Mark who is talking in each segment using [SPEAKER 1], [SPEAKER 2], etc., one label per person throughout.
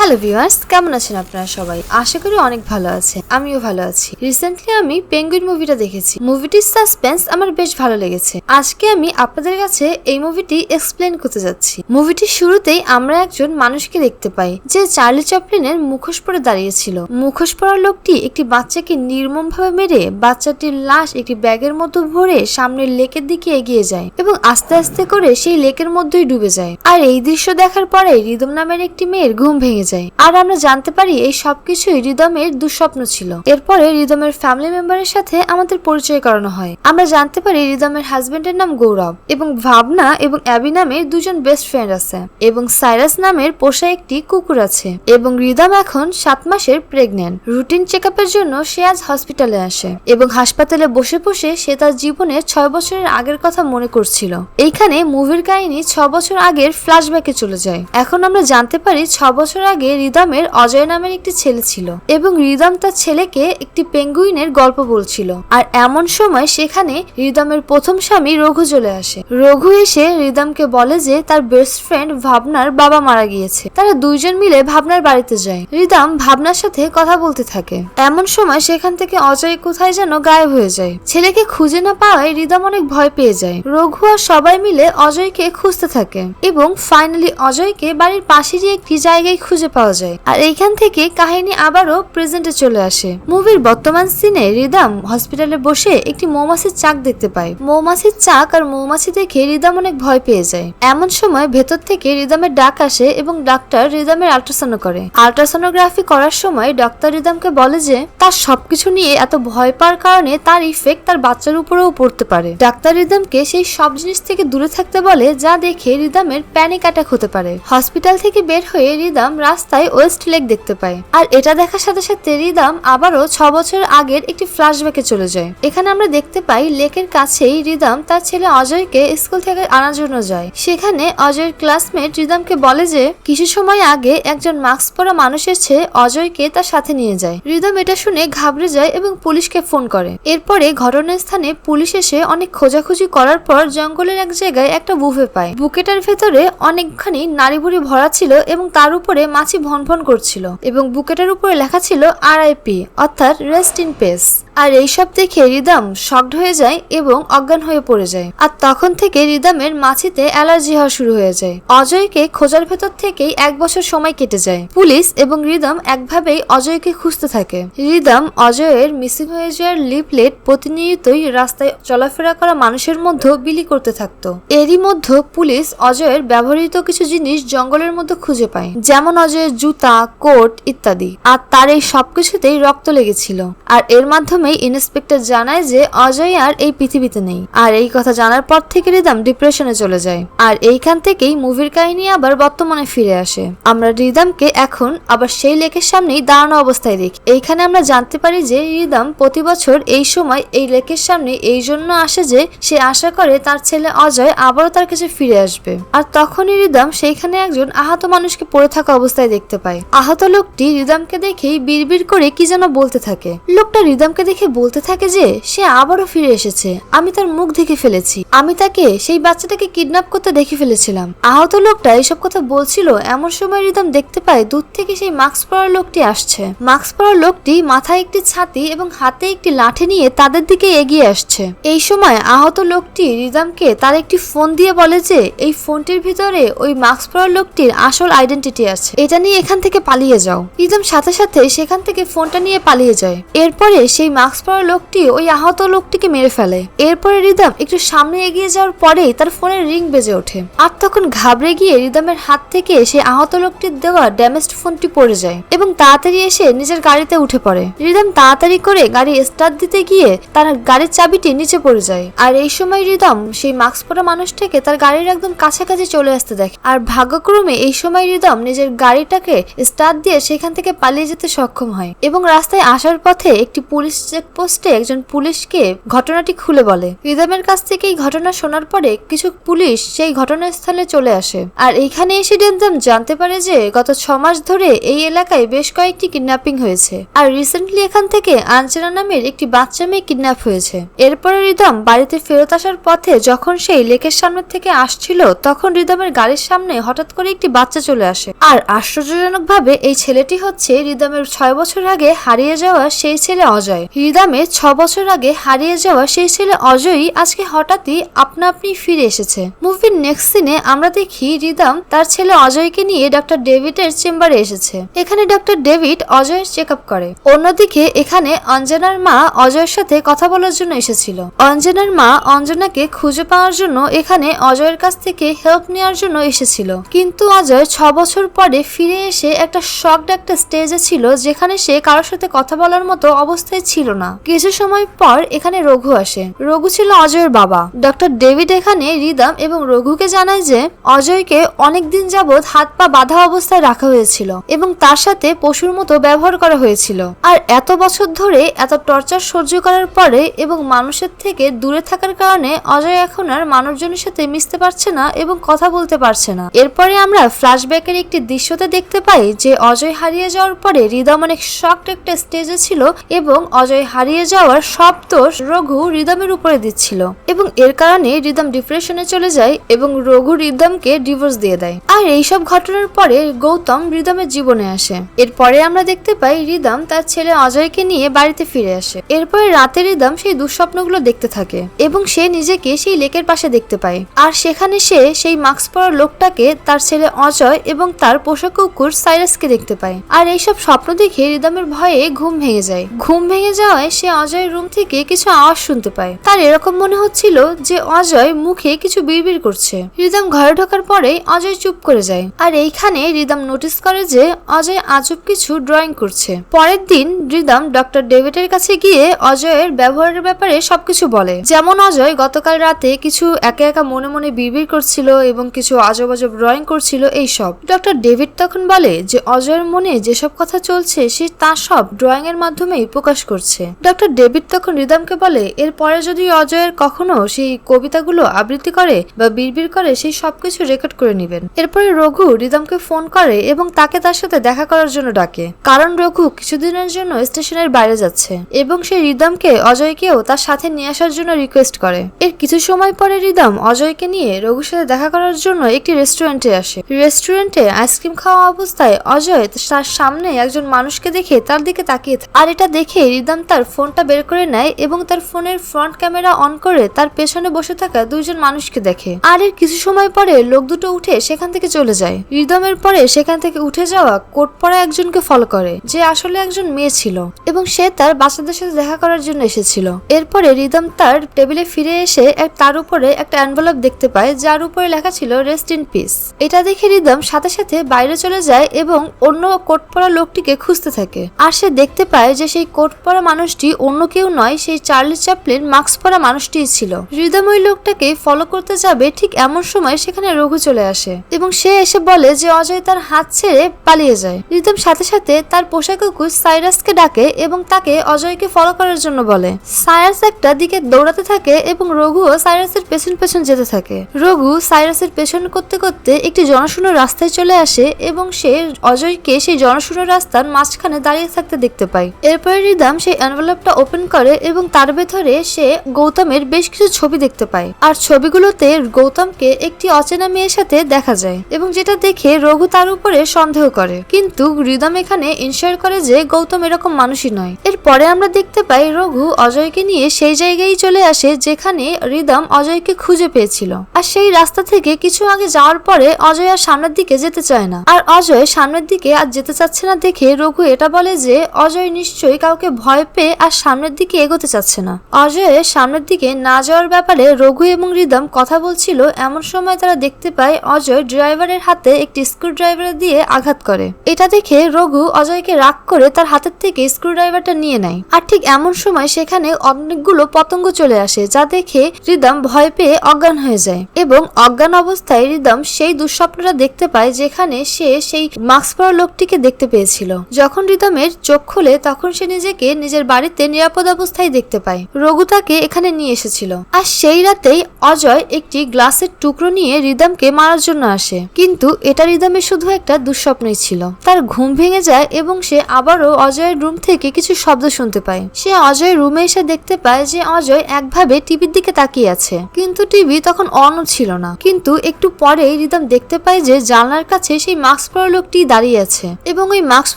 [SPEAKER 1] Hello viewers, কেমন আছেন আপনারা সবাই? আশা করি অনেক ভালো আছেন। আমিও ভালো আছি। রিসেন্টলি আমি পেঙ্গুইন মুভিটা দেখেছি। মুভিটির সাসপেন্স আমার বেশ ভালো লেগেছে। আজকে আমি আপনাদের কাছে এই মুভিটি এক্সপ্লেন করতে যাচ্ছি। মুভিটির শুরুতেই আমরা একজন মানুষকে দেখতে পাই যে চার্লি চ্যাপলিনের মুখোশ পরে দাঁড়িয়েছিল। মুখোশ পরা লোকটি একটি বাচ্চাকে নির্মমভাবে মেরে বাচ্চাটির লাশ একটি ব্যাগের মতো ভরে সামনের লেকের দিকে এগিয়ে যায় এবং আস্তে আস্তে করে সেই লেকের মধ্যেই ডুবে যায়। আর এই দৃশ্য দেখার পরে রিদম নামের একটি মেয়ের ঘুম ভেঙে যায়। আর আমরা জানতে পারি এই সবকিছুই রিদমের দুঃস্বপ্ন ছিল। এরপরে রিদমের ফ্যামিলি মেম্বারের সাথে আমাদের পরিচয় করানো হয়। আমরা জানতে পারি রিদমের হাজবেন্ডের নাম গৌরব এবং ভাবনা এবং অ্যাবি নামের দুজন বেস্ট ফ্রেন্ড আছে এবং সাইরাস নামের পোষা একটি কুকুর আছে এবং রিদম এখন 7 মাসের প্রেগন্যান্ট। রুটিন চেকআপের জন্য সে আজ হসপিটালে আসে এবং হাসপাতালে বসে বসে সে তার জীবনের 6 বছরের আগের কথা মনে করছিল। এইখানে মুভির কাহিনী 6 বছর আগের ফ্ল্যাশব্যাকে চলে যায়। এখন আমরা জানতে পারি 6 বছর আগে রিদমের অজয় নামের একটি ছেলে ছিল এবং রিদম তার ছেলেকে একটি পেঙ্গুইনের গল্প বলছিল। আর এমন সময় সেখানে রিদমের প্রথম স্বামী রঘু চলে আসে। রঘু এসে রিদমকে বলে যে তার বেস্ট ফ্রেন্ড ভাবনার বাবা মারা গিয়েছে। তারা দুইজন মিলে ভাবনার বাড়িতে যায়। রিদম ভাবনার সাথে কথা বলতে থাকে। এমন সময় সেখান থেকে অজয় কোথায় যেন গায়েব হয়ে যায়। ছেলেকে খুঁজে না পাওয়ায় রিদম অনেক ভয় পেয়ে যায়। রঘু আর সবাই মিলে অজয়কে খুঁজতে থাকে এবং ফাইনালি অজয়কে বাড়ির পাশেরই একটি জায়গায় খুঁজে পাওয়া যায়। আর এইখান থেকে কাহিনী আবারও প্রেজেন্টে চলে আসে। মুভির বর্তমান সিনে রিদম হসপিটালে বসে একটি মৌমাছির চাক দেখতে পায়। মৌমাছির চাক আর মৌমাছি দেখে রিদম অনেক ভয় পেয়ে যায়। এমন সময় ভেতর থেকে রিদমের ডাক আসে এবং ডাক্তার রিদমের আল্ট্রাসাউন্ড করে। আল্ট্রাসোনোগ্রাফি করার সময় ডাক্তার রিদমকে বলে যে তার সবকিছু নিয়ে এত ভয় পাওয়ার কারণে তার ইফেক্ট তার বাচ্চার উপরেও পড়তে পারে। ডাক্তার রিদমকে সেই সব জিনিস থেকে দূরে থাকতে বলে যা দেখে রিদমের প্যানিক অ্যাটাক হতে পারে। হসপিটাল থেকে বের হয়ে রিদম রাস্তায় ওয়েস্ট লেক দেখতে পায়। আর এটা দেখার সাথে সাথে রিদম আবারও 6 বছর আগের একটি ফ্ল্যাশব্যাকে চলে যায়। এখানে আমরা দেখতে পাই লেকের কাছেই রিদম তার ছেলে অজয়কে স্কুল থেকে আনার জন্য যায়। সেখানে অজয়ের ক্লাসমেট রিদমকে বলে যে কিছু সময় আগে একজন মাস্ক পরা মানুষ এসে অজয়কে তার সাথে নিয়ে যায়। রিদম এটা শুনে ঘাবড়ে যায় এবং পুলিশকে ফোন করে। এরপরে ঘটনাস্থানে পুলিশ এসে অনেক খোঁজাখুঁজি করার পর জঙ্গলের এক জায়গায় একটা বুফে পায়। বুকেটার ভেতরে অনেকখানি নাড়িভুড়ি ভরা ছিল এবং তার উপরে মাছি ভনভন করছিল এবং বুকেটার উপরে লেখা ছিল RIP অর্থাৎ রেস্ট ইন পেস। আর এইসব দেখে রিদম শকড হয়ে যায় এবং অজ্ঞান হয়ে পড়ে যায়। আর তখন থেকে রিদমের মাছিতে অ্যালার্জি হওয়া শুরু হয়ে যায়। অজয়কে খোঁজার ভেতর থেকেই 1 বছর সময় কেটে যায়। পুলিশ এবং রিদম একভাবেই অজয়কে খুঁজতে থাকে। রিদম অজয়ের মিসিং হয়ে যাওয়ার লিফলেট প্রতিনিয়তই রাস্তায় চলাফেরা করা মানুষের মধ্যে বিলি করতে থাকতো। এরই মধ্যে পুলিশ অজয়ের ব্যবহৃত কিছু জিনিস জঙ্গলের মধ্যে খুঁজে পায়, যেমন অজয়ের জুতা, কোট ইত্যাদি। আর তার এই সবকিছুতেই রক্ত লেগেছিল। আর এর মাধ্যমে ইন্সপেক্টর জানায় যে অজয় আর এই পৃথিবীতে নেই। আর এই কথা জানার পর থেকে রিদম ডিপ্রেশনে চলে যায়। আর এইখান থেকেই মুভির কাহিনী আবার বর্তমানে ফিরে আসে। আমরা রিদমকে এখন আবার সেই লেকের সামনেই দাঁড়ানো অবস্থায় দেখি। এইখানে আমরা জানতে পারি যে রিদম প্রতি বছর এই সময় এই লেকের সামনে এই জন্য আসে যে সে আশা করে তার ছেলে অজয় আবারও তার কাছে ফিরে আসবে। আর তখনই রিদম সেইখানে একজন আহত মানুষকে পড়ে থাকা অবস্থায় দেখতে পায়। আহত লোকটি রিদমকে দেখেই বিড়বিড় করে কি যেন বলতে থাকে। লোকটা রিদমকে দেখে বলতে থাকে যে সে আবারও ফিরে এসেছে, আমি তার মুখ দেখে ফেলেছি, আমি তাকে সেই বাচ্চাটাকে কিডন্যাপ করতে দেখে ফেলেছিলাম। আহত লোকটা এইসব কথা বলছিল এমন সময় রিদম দেখতে পায় দূর থেকে সেই মাস্ক পরা লোকটি আসছে। মাস্ক পরা লোকটি মাথায় একটি ছাতি এবং হাতে একটি লাঠি নিয়ে তাদের দিকে এগিয়ে আসছে। এই সময় আহত লোকটি রিদমকে তার একটি ফোন দিয়ে বলে যে এই ফোনটির ভিতরে ওই মাস্ক পরা লোকটির আসল আইডেন্টিটি আছে, এটা নিয়ে এখান থেকে পালিয়ে যাও। রিদম সাথে সাথে সেখান থেকে ফোনটা নিয়ে পালিয়ে যায়। এরপরে সেই মাস্ক পরা লোকটি ওই আহত লোকটিকে মেরে ফেলে। এরপরে রিদম একটু সামনে এগিয়ে যাওয়ার পরেই তার ফোনের রিং বেজে ওঠে। আর তখন ঘাবড়ে গিয়ে রিদমের হাত থেকে সেই আহত লোকটির দেওয়া ড্যামেজড ফোনটি পড়ে যায় এবং তাড়াতাড়ি এসে নিজের গাড়িতে উঠে পড়ে। রিদম তাড়াতাড়ি করে গাড়ি স্টার্ট দিতে গিয়ে তার গাড়ির চাবিটি নিচে পড়ে যায়। আর এই সময় রিদম সেই মাস্ক পরা মানুষটাকে তার গাড়ির একদম কাছাকাছি চলে আসতে দেখে। আর ভাগ্যক্রমে এই সময় রিদম নিজের গাড়িটাকে স্টার্ট দিয়ে সেখান থেকে পালিয়ে যেতে সক্ষম হয় এবং রাস্তায় আসার পথে একটি পুলিশ চেকপোস্টে একজন পুলিশকে ঘটনাটি খুলে বলে। রিদমের কাছ থেকে এই ঘটনা শোনার পরে কিছু পুলিশ সেই ঘটনাস্থলে চলে আসে, আর এইখানে এসে রিদম জানতে পারে যে গত 6 মাস ধরে এই এলাকায় বেশ কয়েকটি কিডন্যাপিং হয়েছে, আর রিসেন্টলি এখান থেকে আঞ্জনা নামের একটি বাচ্চা মেয়ে কিডন্যাপ হয়েছে। এরপরে রিদম বাড়িতে ফেরত আসার পথে যখন সেই লেকের সামনে থেকে আসছিল, তখন রিদমের গাড়ির সামনে হঠাৎ করে একটি বাচ্চা চলে আসে। আর আশ্চর্যজনক ভাবে এই ছেলেটি হচ্ছে রিদমের 6 বছর আগে হারিয়ে যাওয়া সেই ছেলে অজয়। রিদমের 6 বছর আগে হারিয়ে যাওয়া সেই ছেলে অজয়ই আজকে হঠাৎই আপনা আপনি ফিরে এসেছে। মুভির নেক্সট সিনে আমরা দেখি রিদম তার ছেলে অজয়কে নিয়ে ডক্টর ডেভিডের চেম্বারে এসেছে। এখানে ডক্টর ডেভিড অজয়ের চেক আপ করে। অন্যদিকে এখানে অঞ্জনার মা অজয়ের সাথে কথা বলার জন্য এসেছিল। অঞ্জনার মা অঞ্জনাকে খুঁজে পাওয়ার জন্য এখানে অজয়ের কাছ থেকে হেল্প নেওয়ার জন্য এসেছিল, কিন্তু অজয় 6 বছর পরে ফিরে এসে একটা শকড একটা স্টেজে ছিল, যেখানে সে কারোর সাথে কথা বলার মতো অবস্থায় ছিল না। কিছু সময় পর এখানে রঘু আসে। রঘু ছিল অজয়ের বাবা। ডক্টর ডেভিড এখানে রিদম এবং রঘুকে জানায় যে অজয়কে অনেকদিন যাবৎ হাত পা বাঁধা অবস্থায় রাখা হয়েছিল এবং তার সাথে পশুর মতো ব্যবহার করা হয়েছিল। আর এত বছর ধরে এত টর্চার সহ্য করার পরে এবং মানুষের থেকে দূরে থাকার কারণে অজয় এখন আর মানুষজনের সাথে মিশতে পারছে না এবং কথা বলতে পারছে না। এরপরে আমরা ফ্ল্যাশব্যাকের একটি দৃশ্যতে দেখতে পাই যে অজয় হারিয়ে যাওয়ার পরে রিদম অনেক শকড একটা স্টেজে ছিল এবং অজয় হারিয়ে যাওয়ার সব দোষ রঘু রিদমের উপরে দিচ্ছিল, এবং এর কারণে রিদম ডিপ্রেশনে চলে যায় এবং রঘু রিদমকে ডিভোর্স দিয়ে দেয়। আর এইসব ঘটনার পরে গৌতম রিদমের জীবনে আসে। এরপরে আমরা দেখতে পাই রিদম তার ছেলে অজয়কে নিয়ে বাড়িতে ফিরে আসে। এরপরে রাতে রিদম সেই দুঃস্বপ্নগুলো দেখতে থাকে এবং সে নিজেকে সেই লেকের পাশে দেখতে পায়, আর সেখানে সে সেই মাস্ক পরা লোকটাকে, তার ছেলে অজয় এবং তার পোষা কুকুর সাইরাসকে দেখতে পায়। আর এইসব স্বপ্ন দেখে রিদমের ভয়ে ঘুম ভেঙে যায়। ঘুম ভেঙে যাওয়ায় সে অজয়ের রুম থেকে কিছু আওয়াজ শুনতে পায়। তার এরকম মনে হচ্ছিল যে অজয় মুখে কিছু বিড়বিড় করছে। রিদম ঘরে ঢোকার পরেই অজয় চুপ করে যায়। আর এইখানে রিদম নোটিস করে যে অজয় আজব কিছু ড্রয়িং করছে। পরের দিন রিদম ডক্টর ডেভিডের কাছে গিয়ে অজয়ের ব্যবহারের ব্যাপারে সবকিছু বলে, যেমন অজয় গতকাল রাতে কিছু একা একা মনে মনে বিড়বিড় করছিল এবং কিছু আজব আজব ড্রয়িং করছিল এইসব। ডক্টর ডেভিড তখন বলে যে অজয়ের মনে যেসব কথা চলছে সে তা সব ড্রয়িং এর মাধ্যমেই প্রকাশ করছে। ডক্টর ডেভিড তখন রিদমকে বলে এরপরে যদি অজয়ের কখনো সেই কবিতাগুলো আবৃত্তি করে বা বিড়বিড় করে সেই সবকিছু রেকর্ড করে নেবেন। এরপরে রঘু রিদমকে ফোন করে এবং তাকে তার সাথে দেখা করার জন্য ডাকে, কারণ রঘু কিছুদিনের জন্য স্টেশনের বাইরে যাচ্ছে এবং সে রিদমকে অজয়কেও তার সাথে নিয়ে আসার জন্য রিকোয়েস্ট করে। এর কিছু সময় পরে রিদম অজয়কে নিয়ে রঘুর সাথে দেখা করার জন্য একটি রেস্টুরেন্টে আসে। রেস্টুরেন্টে আইসক্রিম খাওয়া অবস্থায় অজয় তার সামনে একজন মানুষকে দেখে তার দিকে তাকিয়ে থাকে, আর এটা দেখে রিদম তার ফোনটা বের করে নেয় এবং তার ফোনের ফ্রন্ট ক্যামেরা অন করে তার পেছনে বসে থাকা দুইজন মানুষকে দেখে। আর এর কিছু সময় পরে লোক দুটো উঠে সেখান থেকে চলে যায়। রিদমের পরে সেখান থেকে উঠে যাওয়া কোট পরা একজনকে ফলো করে, যে আসলে একজন মেয়ে ছিল এবং সে তার বাচ্চাদের সাথে দেখা করার জন্য এসেছিল। এরপরে রিদম তার টেবিলে ফিরে এসে তার উপরে একটা এনভেলপ দেখতে পায় যার উপরে লেখা ছিল রেস্ট ইন পিস। এটা দেখে রিদম সাথে সাথে বাইরে চলে যায় এবং অন্য কোট পরা লোকটিকে খুঁজতে থাকে। আর সে দেখতে পায় যে সেই কোট পরা মানুষটি অন্য কেউ নয়, সেই চার্লি চ্যাপলিন মাস্ক পরা মানুষটিই ছিল। রিদম ওই লোকটাকে ফলো করতে যাবে, ঠিক এমন সময় সেখানে রঘু চলে আসে এবং সে এসে বলে যে অজয় তার হাত ছেড়ে পালিয়ে যায়। রিদম সাথে সাথে তার পোষা কুকুর সাইরাসকে ডাকে এবং তাকে অজয়কে ফলো করার জন্য বলে। সাইরাস একটা দিকে দৌড়াতে থাকে এবং রঘুও সাইরাসের পেছন পেছন যেতে থাকে। রঘু সাইরাসের পেছন করতে করতে একটি জনশূন্য রাস্তায় চলে আসে এবং সে অজয়কে সেই জনশূন্য রাস্তার মাঝখানে দাঁড়িয়ে থাকতে দেখতে পায়। এরপরে রিদম সেই এনভেলপটা ওপেন করে এবং তার ভেতরে সে গৌতমের বেশ কিছু ছবি দেখতে পায়। আর ছবিগুলোতে গৌতমকে একটি অচেনা মেয়ের সাথে দেখা যায় এবং যেটা দেখে রঘু তার উপরে সন্দেহ করে, কিন্তু রিদম এখানে ইনশিওর করে যে গৌতম এরকম মানুষই নয়। এরপরে আমরা দেখতে পাই রঘু অজয়কে নিয়ে সেই জায়গায় চলে আসে যেখানে রিদম অজয়কে খুঁজে পেয়েছিল। আর সেই রাস্তা থেকে কিছু আগে যাওয়ার পরে অজয় আর সামনের দিকে যেতে চায় না, আর অজয় সামনের দিকে আর যেতে চাচ্ছে না দেখে রঘু এটা বলে যে অজয় নিশ্চয়ই কাউকে ভয় পেয়ে আর সামনের দিকে এগোতে চাচ্ছে না। অজয়ের সামনের দিকে না যাওয়ার ব্যাপারে রঘু এবং রিদম কথা বলছিল, এমন সময় তারা দেখতে পায় অজয় ড্রাইভারের হাতে একটি স্ক্রুড্রাইভার দিয়ে আঘাত করে। এটা দেখে রঘু অজয়কে রাগ করে তার হাতের থেকে স্ক্রুড্রাইভারটা নিয়ে নেয়। আর ঠিক এমন সময় সেখানে অনেকগুলো পতঙ্গ চলে আসে, যা দেখে রিদম ভয় পেয়ে অজ্ঞান হয়ে যায় এবং অজ্ঞান অবস্থায় রিদম সেই দুঃস্বপ্নটা দেখতে পায় যেখানে সে সেই মাস্ক পরা লোকটিকে দেখতে পেয়েছিল। যখন রিদমের চোখ খুলে তখন সে নিজেকে নিজের নিজের বাড়িতে নিরাপদ অবস্থায় দেখতে পায়। রঘু তাকে এখানে নিয়ে এসেছিল। আর সেই রাতেই অজয় একটি গ্লাসের টুকরো নিয়ে রিদমকে মারার জন্য আসে, কিন্তু এটা রিদমের শুধু একটা দুঃস্বপ্নই ছিল। তার ঘুম ভেঙে যায় এবং সে আবারও অজয়ের রুম থেকে কিছু শব্দ শুনতে পায়। সে অজয়ের রুমে এসে দেখতে পায় যে অজয় একভাবে টিভির দিকে তাকিয়ে আছে, কিন্তু টিভি তখন অন ছিল না। কিন্তু একটু পরেই রিদম দেখতে পায় যে জানলার কাছে সেই মাস্ক পরা লোকটি দাঁড়িয়ে আছে এবং ওই মাস্ক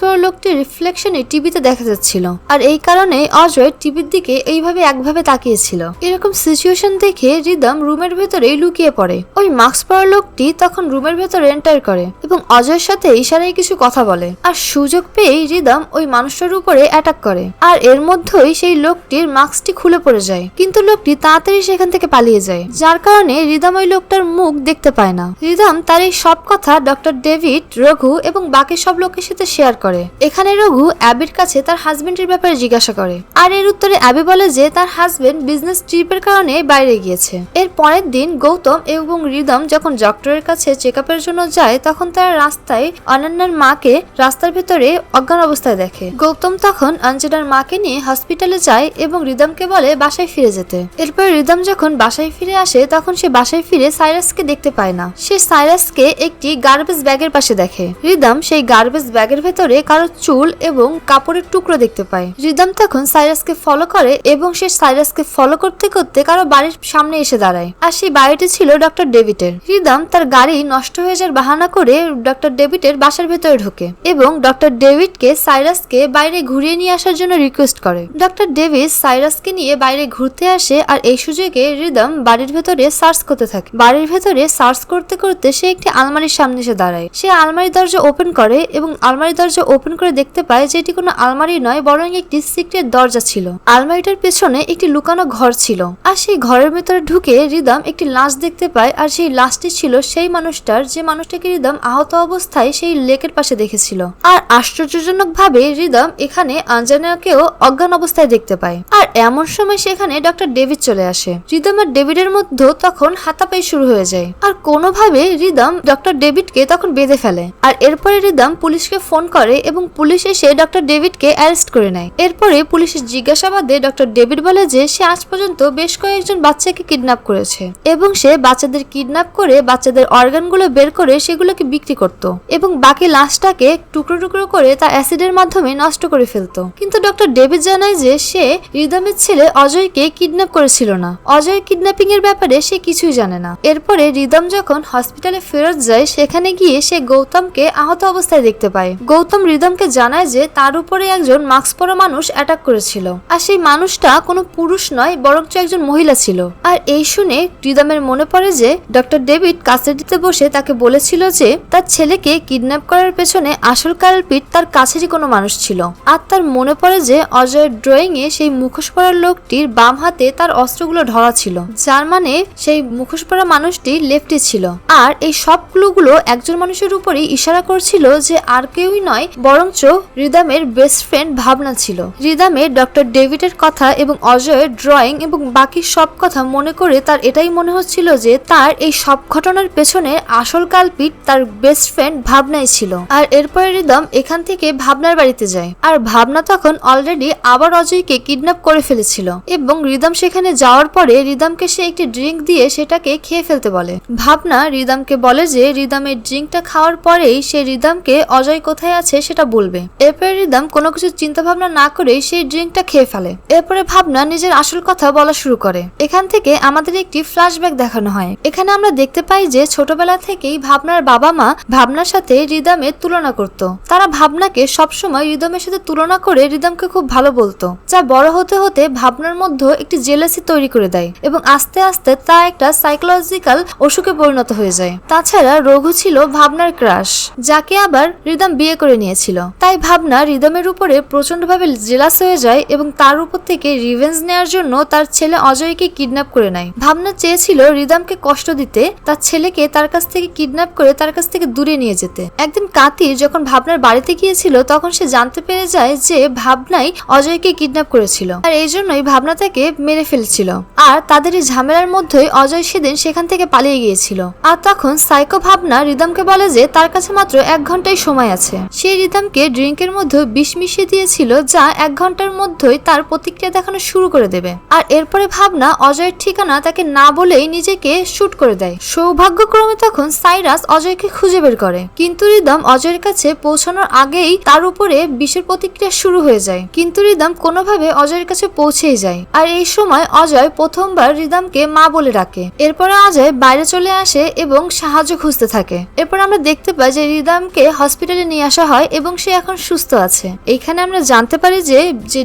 [SPEAKER 1] পরা লোকটির রিফ্লেকশনে টিভিতে দেখা যাচ্ছিল। আর এই কারণে অজয় টিভির দিকে এইভাবে একভাবে তাকিয়েছিল। এরকম সিচুয়েশন দেখে রিদম রুমের ভেতরেই লুকিয়ে পড়ে। ওই মাস্ক পরা লোকটি তখন রুমের ভেতরে এন্টার করে এবং অজয়ের সাথে ইশারায় কিছু কথা বলে। আর সুযোগ পেয়ে রিদম ওই মানুষটার উপরে অ্যাটাক করে। আর এর মধ্যেই সেই লোকটির মাস্কটি খুলে পড়ে যায়, কিন্তু লোকটি তাড়াতাড়ি সেখান থেকে পালিয়ে যায়, যার কারণে রিদম ওই লোকটার মুখ দেখতে পায় না। রিদম তার এই সব কথা ডক্টর ডেভিড, রঘু এবং বাকি সব লোকের সাথে শেয়ার করে। এখানে রঘু অ্যাবির কাছে তার হাজবেন্ডের ব্যাপারে জিজ্ঞাসা করে, আর এর উত্তরে অ্যাবি বলে যে তার হাজবেন্ড বিজনেস ট্রিপের কারণে বাইরে গিয়েছে। এর পরের দিন গৌতম এবং রিদম যখন ডক্টরের কাছে চেক আপের জন্য যায়, তখন তারা রাস্তায় অনন্যার মাকে রাস্তার ভেতরে অজ্ঞান অবস্থায় দেখে। গৌতম তখন অঞ্জনার মাকে নিয়ে হসপিটালে যায় এবং রিদমকে বলে বাসায় ফিরে যেতে। এরপর রিদম যখন বাসায় ফিরে আসে, তখন সে বাসায় ফিরে সাইরাসকে দেখতে পায় না। সে সাইরাসকে একটি গার্বেজ ব্যাগের পাশে দেখে। রিদম সেই গার্বেজ ব্যাগের ভেতরে কারো চুল এবং কাপড়ের টুকরো দেখতে পায়। রিদম তখন সাইরাসকে ফলো করে এবং সে সাইরাসকে ফলো করতে করতে কারো বাড়ির সামনে এসে দাঁড়ায়। আর সেই বাড়িটি ছিল ডক্টর ডেভিডের। রিদম তার গাড়ি নষ্ট হয়ে যাওয়ার বাহানা করে ডক্টর ডেভিডের বাসার ভেতরে ঢোকে এবং ডক্টর ডেভিডকে সাইরাসকে বাইরে ঘুরিয়ে নিয়ে আসার জন্য রিকোয়েস্ট করে। ডক্টর ডেভিড সাইরাসকে নিয়ে বাইরে ঘুরতে আসে, আর এই সুযোগে রিদম বাড়ির ভেতরে সার্চ করতে থাকে। বাড়ির ভেতরে সার্চ করতে করতে সে একটি আলমারির সামনে এসে দাঁড়ায়। সে আলমারির দরজা ওপেন করে এবং আলমারির দরজা ওপেন করে দেখতে পায় যে এটি কোনো আলমারি নয়, বরং একটি সিক্রেট দরজা ছিল। আলমারিটার পেছনে একটি লুকানো ঘর ছিল। আর সেই ঘরের ভেতরে ঢুকে রিদম একটি লাশ দেখতে পায়, আর সেই লাশটি ছিল সেই মানুষটার যে মানুষটাকে রিদম আহত অবস্থায় সেই লেকের পাশে দেখেছিল। আর আশ্চর্যজনক ভাবে রিদম এখানে অঞ্জনাকেও অজ্ঞান অবস্থায় দেখতে পায়। আর এমন সময় সেখানে ডক্টর ডেভিড চলে আসে। রিদম আর ডেভিডের মধ্যে তখন হাতাপাই শুরু হয়ে যায়, আর কোনোভাবে রিদম ডক্টর ডেভিডকে তখন বেঁধে ফেলে। আর এরপরে রিদম পুলিশকে ফোন করে এবং পুলিশ এসে ডক্টর ডেভিডকে অ্যারেস্ট করে নেয়। এরপরে পুলিশের জিজ্ঞাসাবাদে ডক্টর ডেভিড বলে যে সে আজ পর্যন্ত বেশ কয়েকজন বাচ্চাকে কিডন্যাপ করেছে এবং সে বাচ্চাদের কিডন্যাপ করে বাচ্চাদের অর্গানগুলো বের করে সেগুলোকে বিক্রি করত এবং বাকি লাশটাকে টুকরো টুকরো করে তা অ্যাসিডের মাধ্যমে নষ্ট করে ফেলতো। কিন্তু ডক্টর ডেভিড জানায় যে সে রিদমের ছেলে অজয়কে কিডন্যাপ করেছিল না। অজয় কিডন্যাপিং এর ব্যাপারে সে কিছুই জানে না। এরপরে রিদম যখন হসপিটালে ফেরত যায়, সেখানে গিয়ে সে গৌতমকে আহত অবস্থায় দেখতে পায়। গৌতম রিদমকে জানায় যে তার উপরে একজন মাস্ক পরা মানুষ অ্যাটাক করেছিল, আর সেই মানুষটা কোনো পুরুষ নয়, বরঞ্চ একজন মহিলা ছিল। আর এই শুনে রিদমের মনে পড়ে যে ডক্টর ডেভিড কাস্টাডিতে বসে তাকে বলেছিল যে তার ছেলেকে কিডন্যাপ করার পেছনে আসল কালপিট তার কাছেরই কোনো মানুষ ছিল। আর তার মনে পড়ে যে অজয়ের ড্রয়িং এ সেই মুখোশ পরা লোকটির বাম হাতে তার অস্ত্রগুলো ধরা ছিল, যার মানে সেই মুখোশ পরা মানুষটি লেফটে ছিল। আর এই সব ক্লুগুলো একজন মানুষের উপরই ইশারা করছিল যে আর কেউই নয়, বরঞ্চ রিদমের বেস্ট ফ্রেন্ড ভাবনা ছিল। রিদমের ডক্টর ডেভিডের কথা এবং অজয়ের ড্রয়িং এবং বাকি সব কথা মনে করে তার এটাই মনে হচ্ছিল যে তার এই সব ঘটনার পেছনে আসল কালপিট তার বেস্ট ফ্রেন্ড ভাবনাই ছিল। আর এরপরে রিদম এখান থেকে ভাবনার বাড়িতে যায়, আর ভাবনা তখন অলরেডি আবার অজয়কে কিডন্যাপ করে ফেলেছিল এবং রিদম সেখানে যাওয়ার পরে রিদমকে সে একটি ড্রিঙ্ক দিয়ে সেটাকে খেয়ে ফেলতে বলে। ভাবনা রিদমকে বলে যে রিদমের ড্রিঙ্কটা খাওয়ার পরেই সে রিদমকে অজয় কোথায় আছে সেটা বলবে। এরপরে রিদম কোনো কিছু চিন্তা ভাবনা না করেই সেই ড্রিঙ্কটা খেয়ে ফেলে। এরপরে ভাবনা নিজের আসল কথা বলা শুরু করে। এখান থেকে আমাদের একটি ফ্ল্যাশব্যাক দেখানো হয়। এখানে আমরা দেখতে পাই যে ছোটবেলা থেকেই ভাবনার বাবা মা ভাবনার সাথে রিদমের তুলনা করত। তারা ভাবনাকে সবসময় রিদমের সাথে তুলনা করে রিদমকে খুব ভালো বলতো, যা বড় হতে হতে ভাবনার মধ্যে একটি জেলাসি তৈরি করে দেয় এবং আস্তে আস্তে তা একটা সাইকোলজিক্যাল অসুখে পরিণত হয়ে যায়। তাছাড়া রঘু ছিল ভাবনার ক্রাশ, যাকে আবার রিদম বিয়ে করে নিয়েছিল। তাই ভাবনা রিদমের উপরে প্রচন্ডভাবে জেলাস হয়ে যায় এবং তার উপর থেকে রিভেঞ্জ নেওয়ার জন্য তার ছেলে অজয়কে কিডন্যাপ করে নেয়। ভাবনা চেয়েছিল রিদমকে কষ্ট দিতে, তার ছেলেকে তার কাছ থেকে কিডন্যাপ করে তার কাছ থেকে দূরে নিয়ে যেতে। একদিন কাতির যখন ভাবনার বাড়িতে গিয়েছিল, তখন সে জানতে পেরে যায় যে ভাবনাই অজয়কে কিডন্যাপ করেছিল। আর এই জন্যই ভাবনা তাকে মেরে ফেলছিল। আর তাদের এই ঝামেলার মধ্যেই অজয় সেদিন সেখান থেকে পালিয়ে গিয়েছিল। আর তখন সাইকো ভাবনা রিদমকে বলে যে তার কাছে মাত্র 1 ঘন্টাই সময় আছে। সে রিদমকে ড্রিঙ্কের মধ্যে বিষ মিশিয়ে দিয়েছিল, যা 1 ঘন্টার মধ্যেই তার প্রতিক্রিয়া দেখানো শুরু করে দেবে। আর এরপরে ভাবনা অজয়ের ঠিকানা তাকে না বলেই নিজেকে শুট করে দেয়। সৌভাগ্যক্রমে তখন সাইরাস অজয়কে খুঁজে বের করে, কিন্তু রিদম অজয়ের কাছে পৌঁছানোর আগেই তার উপরে বিষের প্রতিক্রিয়া শুরু হয়ে যায়। কিন্তু রিদম কোনোভাবে অজয়ের কাছে পৌঁছেই যায়। আর এই সময় অজয় প্রথমবার রিদমকে মা বলে ডাকে। এরপরে অজয় বাইরে চলে আসে এবং সাহায্য খুঁজতে থাকে। এরপর আমরা দেখতে পাই যে রিদমকে হসপিটালে নিয়ে আসা হয় এবং সে এখন সুস্থ আছে। এইখানে আমরা জানতে পারি যে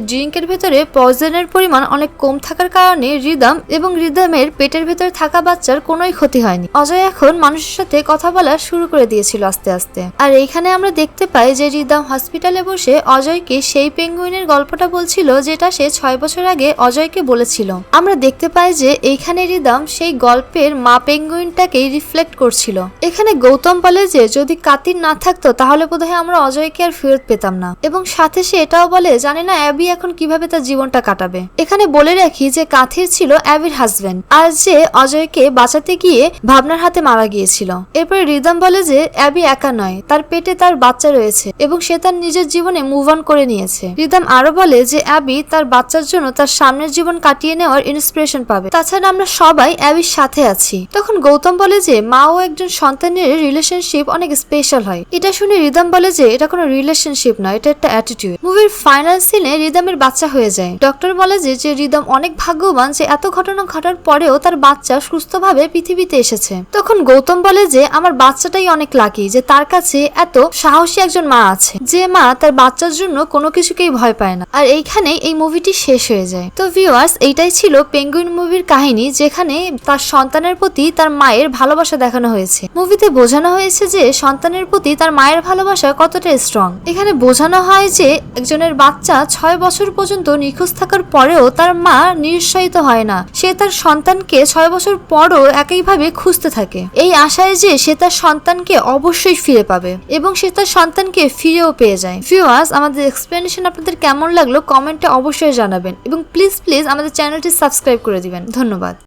[SPEAKER 1] ড্রিঙ্কের ভেতরে পয়জনের পরিমাণ অনেক কম থাকার কারণে রিদম এবং রিদমের পেটের ভেতরে থাকা বাচ্চার কোনোই ক্ষতি হয়নি। অজয় এখন মানুষের সাথে কথা বলা শুরু করে দিয়েছিল আস্তে আস্তে। আর এইখানে আমরা দেখতে পাই যে রিদম হসপিটালে বসে অজয়কে সেই পেঙ্গুইনের গল্পটা বলছিল যেটা সে 6 বছর আগে অজয়কে বলেছিল। আমরা দেখতে পাই যে এইখানে রিদম সেই গল্পের মা পেঙ্গুইনটাকেই রিফ্লেক্ট করছিল। এখানে গৌতম বলে যে যদি কাতির না থাকতো তাহলে বোধহয় আমরা অজয়কে আর ফেরত পেতাম না, এবং সাথে সে এটাও বলে জানি না অ্যাবি এখন কিভাবে তার জীবনটা কাটাবে। এখানে বলে রাখি যে কাথির ছিল অ্যাবির হাজবেন্ড, আর যে অজয়কে বাঁচাতে গিয়ে ভাবনার হাতে মারা গিয়েছিল। এরপরে রিদম বলে যে অ্যাবি একা নয়, তার পেটে তার বাচ্চা রয়েছে এবং সে তার নিজের জীবনে মুভ অন করে নিয়েছে। রিদম আরো বলে যে অ্যাবি তার বাচ্চার জন্য তার সামনের জীবন কাটিয়ে নেওয়ার ইন্সপিরেশন পাবে। তাছাড়া আমরা সবাই অ্যাবির সাথে আছি। তখন গৌতম বলে যে মা ও একজন সন্তানের রিলেশনশিপ অনেক স্পেশাল হয়। এটা শুনে রিদম বলে যে এটা কোনো রিলেশনশিপ নয়, এটা একটা অ্যাটিটিউড। মুভির ফাইনাল সিনে রিদমের বাচ্চা হয়ে যায়। ডক্টর বলে যে রিদম অনেক ভাগ্যবান যে এত ঘটনা ঘটার পরেও তার বাচ্চা সুস্থভাবে পৃথিবীতে এসেছে। তখন গৌতম বলে যে আমার বাচ্চাটাই অনেক লাকি যে তার কাছে এত সাহসী একজন মা আছে, যে মা তার বাচ্চার জন্য কোনো কিছুকেই ভয় পায় না। আর এইখানেই এই মুভিটি শেষ হয়ে যায়। তো ভিউয়ার্স, এইটাই ছিল পেঙ্গুইন মুভির কাহিনী, যেখানে তার সন্তানের প্রতি তার মায়ের ভালোবাসা দেখানো হয়েছে। মুভিতে বোঝানো হয়েছে যে সন্তানের প্রতি তার মায়ের ভালোবাসা কতটা স্ট্রং। এখানে বোঝানো হয় যে একজনের বাচ্চা 6 বছর পর্যন্ত নিখোঁজ থাকার পরেও তার মা নিরুৎসাহিত হয় না। সে তার সন্তানকে 6 বছর পরও একইভাবে খুঁজতে থাকে, এই আশায় যে সে তার সন্তানকে অবশ্যই ফিরে পাবে, এবং সে তার সন্তানকে ফিরেও পেয়ে যায়। ভিউয়ার্স, আমাদের এক্সপ্লেনেশন আপনাদের কেমন লাগলো কমেন্টে অবশ্যই জানাবেন, এবং প্লিজ আমাদের চ্যানেলটি সাবস্ক্রাইব করে দিবেন। ধন্যবাদ।